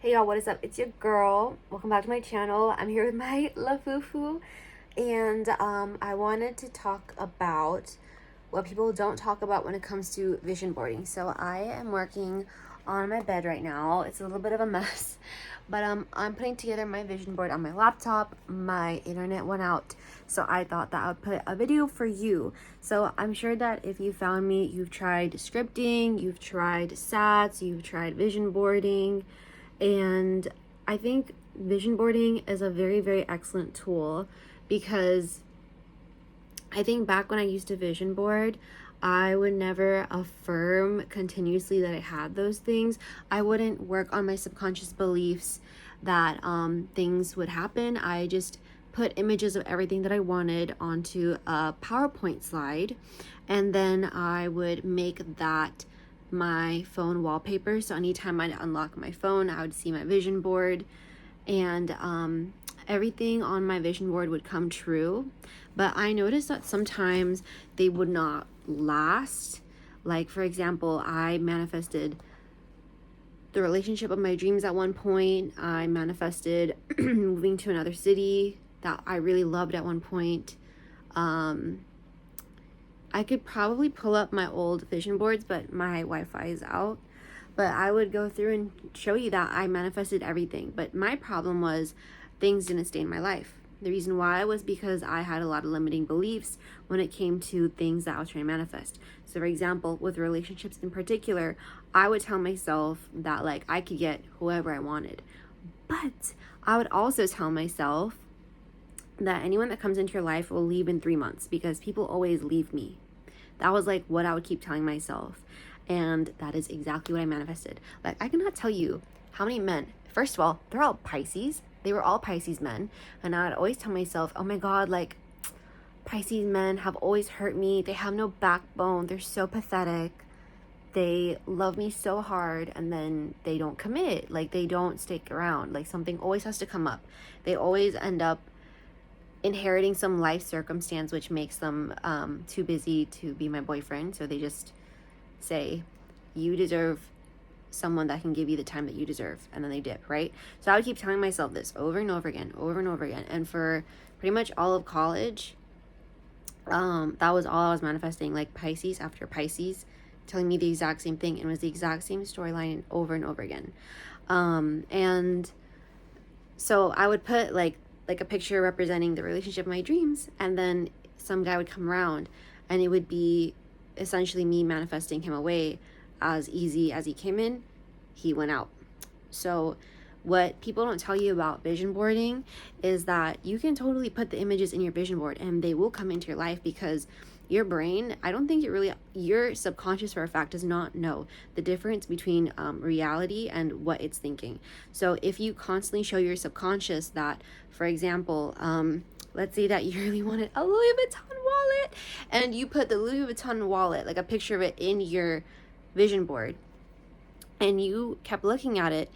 Hey y'all, what is up? It's your girl. Welcome back to my channel. I'm here with my LaFufu, and I wanted to talk about what people don't talk about when it comes to vision boarding. So I am working on my bed right now. It's a little bit of a mess, but I'm putting together my vision board on my laptop. My internet went out, so I thought that I would put a video for you. So I'm sure that if you found me, you've tried scripting, you've tried SATs, you've tried vision boarding. And I think vision boarding is a very, very excellent tool because I think back when I used to vision board, I would never affirm continuously that I had those things. I wouldn't work on my subconscious beliefs that things would happen. I just put images of everything that I wanted onto a PowerPoint slide, and then I would make that my phone wallpaper. So anytime I'd unlock my phone, I would see my vision board, and everything on my vision board would come true. But I noticed that sometimes they would not last. Like, for example, I manifested the relationship of my dreams at one point. I manifested moving to another city that I really loved at one point. I could probably pull up my old vision boards, but my Wi-Fi is out. But I would go through and show you that I manifested everything. But my problem was things didn't stay in my life. The reason why was because I had a lot of limiting beliefs when it came to things that I was trying to manifest. So for example, with relationships in particular, I would tell myself that like I could get whoever I wanted. But I would also tell myself that anyone that comes into your life will leave in 3 months because people always leave me. That was like what I would keep telling myself. And that is exactly what I manifested. Like, I cannot tell you how many men, first of all, they're all Pisces. They were all Pisces men. And I would always tell myself, oh my God, like, Pisces men have always hurt me. They have no backbone. They're so pathetic. They love me so hard, and then they don't commit. Like, they don't stick around. Like, something always has to come up. They always end up inheriting some life circumstance which makes them too busy to be my boyfriend. So they just say, you deserve someone that can give you the time that you deserve, and then they dip, right? So I would keep telling myself this over and over again, and for pretty much all of college, that was all I was manifesting, like Pisces after Pisces telling me the exact same thing, and it was the exact same storyline over and over again. And so I would put like a picture representing the relationship of my dreams, and then some guy would come around, and it would be essentially me manifesting him away. As easy as he came in, he went out. So what people don't tell you about vision boarding is that you can totally put the images in your vision board and they will come into your life, because your brain, I don't think your subconscious for a fact does not know the difference between reality and what it's thinking. So if you constantly show your subconscious that, for example, let's say that you really wanted a Louis Vuitton wallet, and you put the Louis Vuitton wallet, like a picture of it, in your vision board, and you kept looking at it,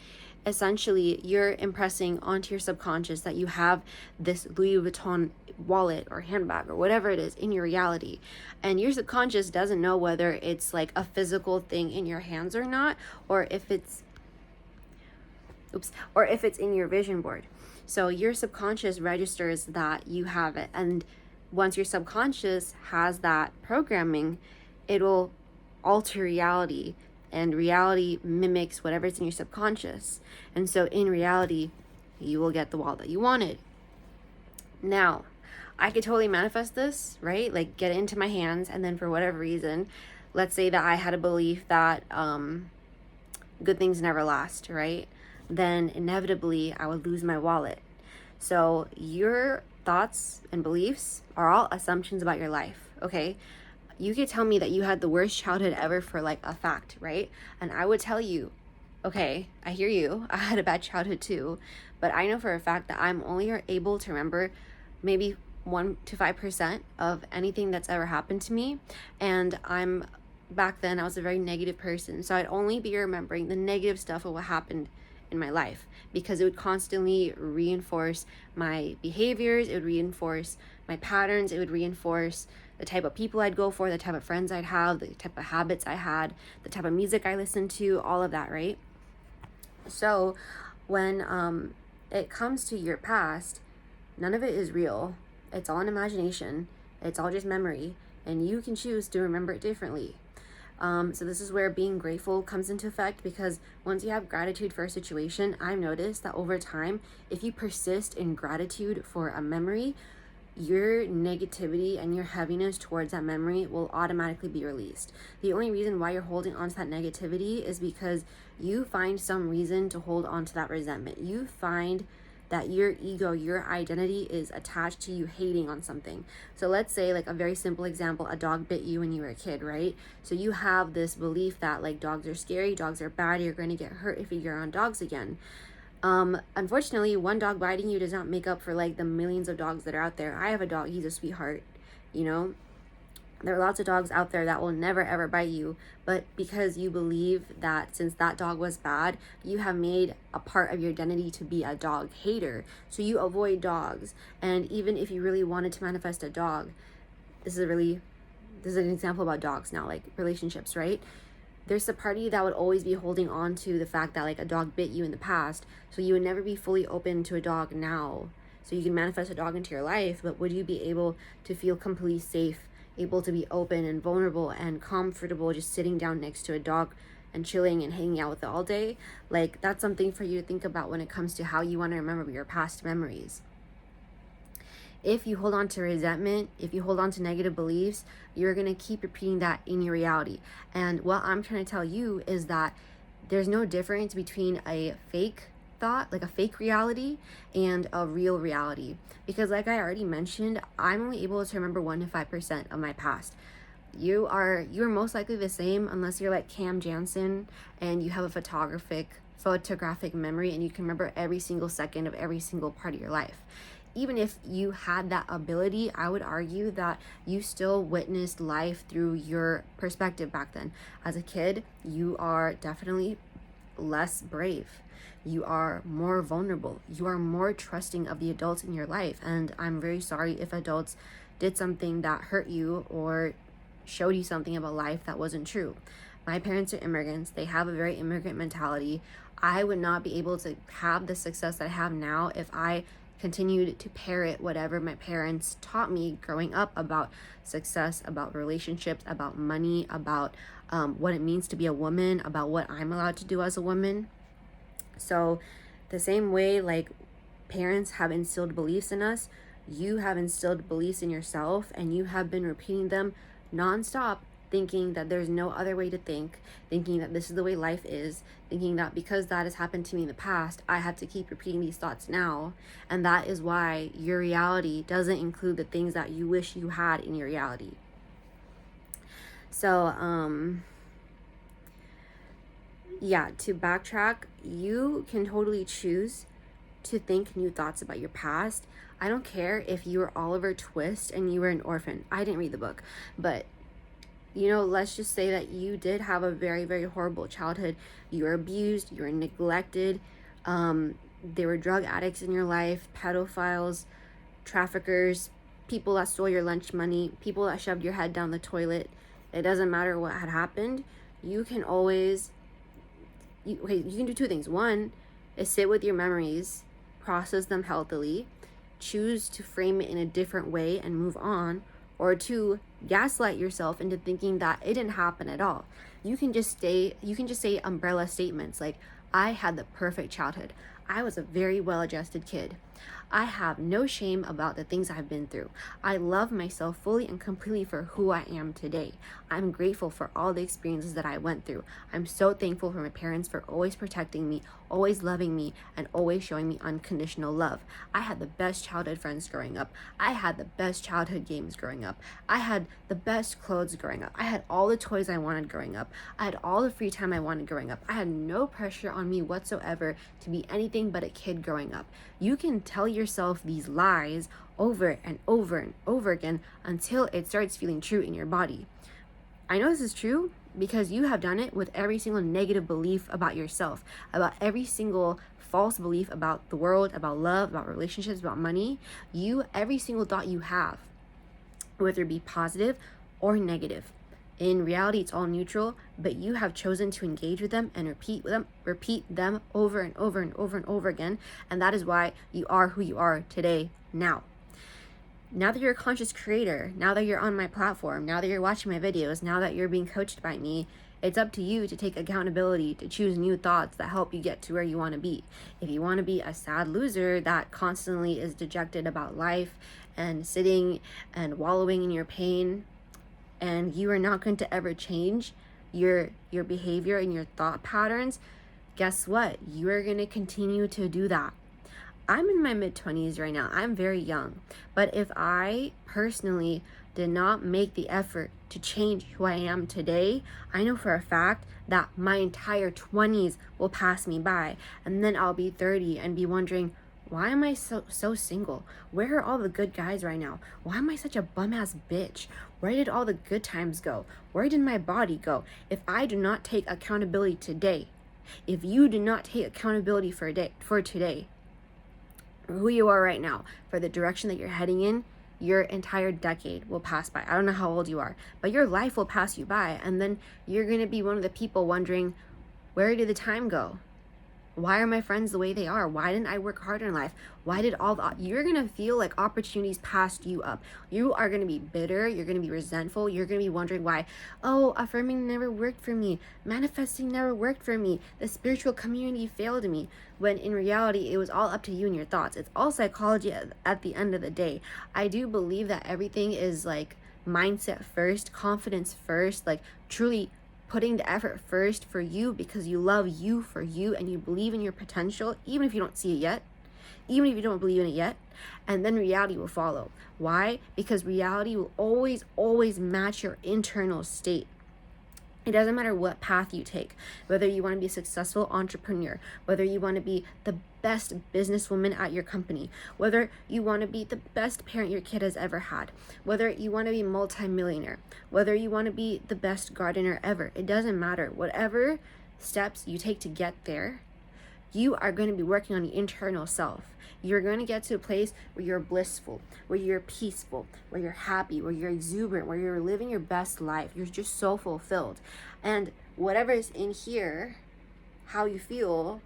essentially you're impressing onto your subconscious that you have this Louis Vuitton wallet or handbag or whatever it is in your reality. And your subconscious doesn't know whether it's like a physical thing in your hands or not, or if it's in your vision board. So your subconscious registers that you have it, and once your subconscious has that programming, it'll alter reality, and reality mimics whatever's in your subconscious. And so in reality, you will get the wallet that you wanted. Now, I could totally manifest this, right? Like, get it into my hands, and then for whatever reason, let's say that I had a belief that good things never last, right? Then inevitably I would lose my wallet. So your thoughts and beliefs are all assumptions about your life, okay? You could tell me that you had the worst childhood ever for like a fact, right? And I would tell you, okay, I hear you. I had a bad childhood too, but I know for a fact that I'm only able to remember maybe 1 to 5% of anything that's ever happened to me. And back then I was a very negative person. So I'd only be remembering the negative stuff of what happened in my life, because it would constantly reinforce my behaviors, it would reinforce my patterns, it would reinforce the type of people I'd go for, the type of friends I'd have, the type of habits I had, the type of music I listened to, all of that, right? So when it comes to your past, none of it is real. It's all an imagination. It's all just memory, and you can choose to remember it differently. So this is where being grateful comes into effect, because once you have gratitude for a situation, I've noticed that over time, if you persist in gratitude for a memory, your negativity and your heaviness towards that memory will automatically be released. The only reason why you're holding on to that negativity is because you find some reason to hold on to that resentment. You find that your ego, your identity is attached to you hating on something. So let's say, like a very simple example, a dog bit you when you were a kid, right? So you have this belief that like dogs are scary, dogs are bad, you're going to get hurt if you're around dogs again. Unfortunately, one dog biting you does not make up for like the millions of dogs that are out there. I have a dog, he's a sweetheart, you know? There are lots of dogs out there that will never ever bite you, but because you believe that since that dog was bad, you have made a part of your identity to be a dog hater. So you avoid dogs. And even if you really wanted to manifest a dog, this is an example about dogs now, like relationships, right? There's a party that would always be holding on to the fact that like a dog bit you in the past, so you would never be fully open to a dog now. So you can manifest a dog into your life, but would you be able to feel completely safe, able to be open and vulnerable and comfortable just sitting down next to a dog and chilling and hanging out with it all day? Like, that's something for you to think about when it comes to how you want to remember your past memories. If you hold on to resentment, if you hold on to negative beliefs, you're going to keep repeating that in your reality. And what I'm trying to tell you is that there's no difference between a fake thought, like a fake reality, and a real reality. Because like I already mentioned, I'm only able to remember 1 to 5% of my past. You're most likely the same, unless you're like Cam Jansen and you have a photographic memory and you can remember every single second of every single part of your life. Even if you had that ability, I would argue that you still witnessed life through your perspective back then. As a kid, you are definitely less brave. You are more vulnerable. You are more trusting of the adults in your life. And I'm very sorry if adults did something that hurt you or showed you something about life that wasn't true. My parents are immigrants. They have a very immigrant mentality. I would not be able to have the success that I have now if I continued to parrot whatever my parents taught me growing up about success, about relationships, about money, about what it means to be a woman, about what I'm allowed to do as a woman. So the same way like parents have instilled beliefs in us, you have instilled beliefs in yourself, and you have been repeating them nonstop, thinking that there's no other way to think, thinking that this is the way life is, thinking that because that has happened to me in the past, I have to keep repeating these thoughts now. And that is why your reality doesn't include the things that you wish you had in your reality. So, yeah, to backtrack, you can totally choose to think new thoughts about your past. I don't care if you were Oliver Twist and you were an orphan. I didn't read the book, but you know, let's just say that you did have a very, very horrible childhood. You were abused, you were neglected. There were drug addicts in your life, pedophiles, traffickers, people that stole your lunch money, people that shoved your head down the toilet. It doesn't matter what had happened. You can always, you can do two things. One is sit with your memories, process them healthily, choose to frame it in a different way and move on. Or two, gaslight yourself into thinking that it didn't happen at all. You can just say umbrella statements like, I had the perfect childhood. I was a very well-adjusted kid. I have no shame about the things I've been through. I love myself fully and completely for who I am today. I'm grateful for all the experiences that I went through. I'm so thankful for my parents for always protecting me, always loving me, and always showing me unconditional love. I had the best childhood friends growing up. I had the best childhood games growing up. I had the best clothes growing up. I had all the toys I wanted growing up. I had all the free time I wanted growing up. I had no pressure on me whatsoever to be anything but a kid growing up. You can tell yourself these lies over and over and over again until it starts feeling true in your body. I know this is true because you have done it with every single negative belief about yourself, about every single false belief about the world, about love, about relationships, about money. Every single thought you have, whether it be positive or negative, In reality, it's all neutral, but you have chosen to engage with them and repeat them over and over and over and over again. And that is why you are who you are today, now. Now that you're a conscious creator, now that you're on my platform, now that you're watching my videos, now that you're being coached by me, it's up to you to take accountability, to choose new thoughts that help you get to where you want to be. If you want to be a sad loser that constantly is dejected about life and sitting and wallowing in your pain, and you are not going to ever change your behavior and your thought patterns, guess what? You are going to continue to do that. I'm in my mid-20s right now. I'm very young. But if I personally did not make the effort to change who I am today, I know for a fact that my entire 20s will pass me by. And then I'll be 30 and be wondering, why am I so single? Where are all the good guys right now? Why am I such a bum-ass bitch? Where did all the good times go? Where did my body go? If I do not take accountability today, if you do not take accountability for today, who you are right now, for the direction that you're heading in, your entire decade will pass by. I don't know how old you are, but your life will pass you by. And then you're going to be one of the people wondering, where did the time go? Why are my friends the way they are? Why didn't I work harder in life? Why did you're going to feel like opportunities passed you up. You are going to be bitter. You're going to be resentful. You're going to be wondering why, affirming never worked for me. Manifesting never worked for me. The spiritual community failed me. When in reality, it was all up to you and your thoughts. It's all psychology at the end of the day. I do believe that everything is like mindset first, confidence first, like truly putting the effort first for you because you love you for you and you believe in your potential, even if you don't see it yet, even if you don't believe in it yet, and then reality will follow. Why? Because reality will always match your internal state. It doesn't matter what path you take, whether you want to be a successful entrepreneur, whether you want to be the best businesswoman at your company, whether you want to be the best parent your kid has ever had, whether you want to be a multimillionaire, whether you want to be the best gardener ever. It doesn't matter. Whatever steps you take to get there, you are going to be working on the internal self. You're going to get to a place where you're blissful, where you're peaceful, where you're happy, where you're exuberant, where you're living your best life. You're just so fulfilled. And whatever is in here, how you feel,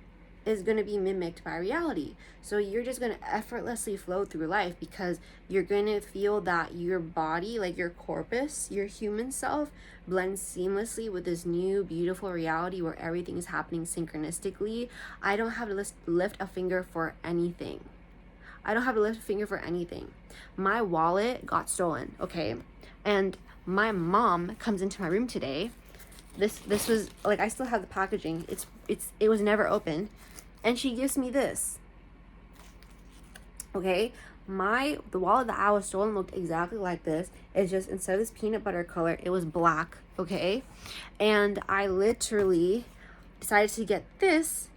is going to be mimicked by reality. So you're just going to effortlessly flow through life because you're going to feel that your body, like your corpus, your human self, blends seamlessly with this new beautiful reality where everything is happening synchronistically. I don't have to lift a finger for anything. My wallet got stolen, okay? And my mom comes into my room today. This was like, I still have the packaging. It was never opened. And she gives me this. Okay? The wallet that I was stolen looked exactly like this. It's just, instead of this peanut butter color, it was black. Okay? And I literally decided to get this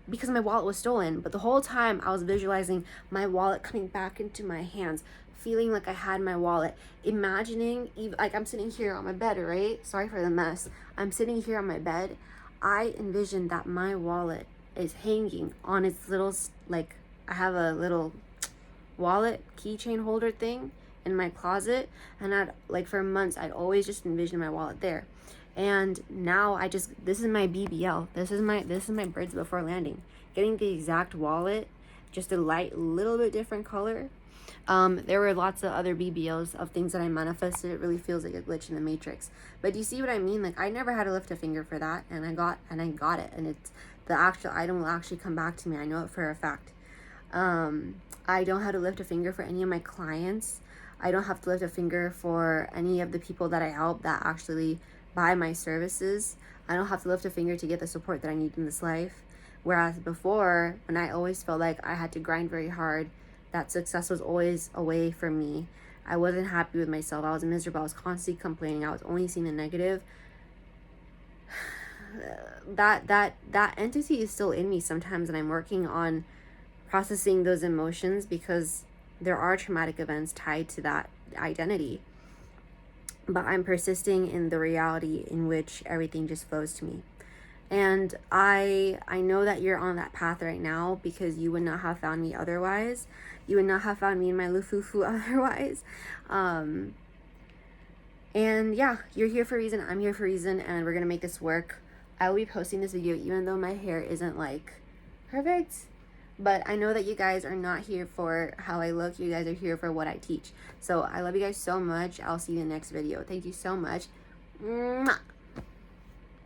because my wallet was stolen. But the whole time I was visualizing my wallet coming back into my hands, feeling like I had my wallet, imagining, like I'm sitting here on my bed, right? Sorry for the mess. I'm sitting here on my bed. I envisioned that my wallet is hanging on its little, like, I have a little wallet keychain holder thing in my closet, and I'd, like, for months I'd always just envisioned my wallet there. And now this is my BBL. This is my birds before landing. Getting the exact wallet, just a little bit different color. There were lots of other BBLs of things that I manifested. It really feels like a glitch in the matrix. But do you see what I mean? Like, I never had to lift a finger for that, and I got it, and it's, the actual item will actually come back to me. I know it for a fact. I don't have to lift a finger for any of my clients. I don't have to lift a finger for any of the people that I help that actually buy my services. I don't have to lift a finger to get the support that I need in this life. Whereas before, when I always felt like I had to grind very hard, that success was always away from me. I wasn't happy with myself. I was miserable. I was constantly complaining. I was only seeing the negative. That entity is still in me sometimes, and I'm working on processing those emotions because there are traumatic events tied to that identity. But I'm persisting in the reality in which everything just flows to me. And I know that you're on that path right now because you would not have found me otherwise. You would not have found me in my lufufu otherwise. And yeah, you're here for a reason, I'm here for a reason, and we're gonna make this work. I will be posting this video even though my hair isn't like perfect, but I know that you guys are not here for how I look, you guys are here for what I teach. So I love you guys so much. I'll see you in the next video. Thank you so much. Mwah.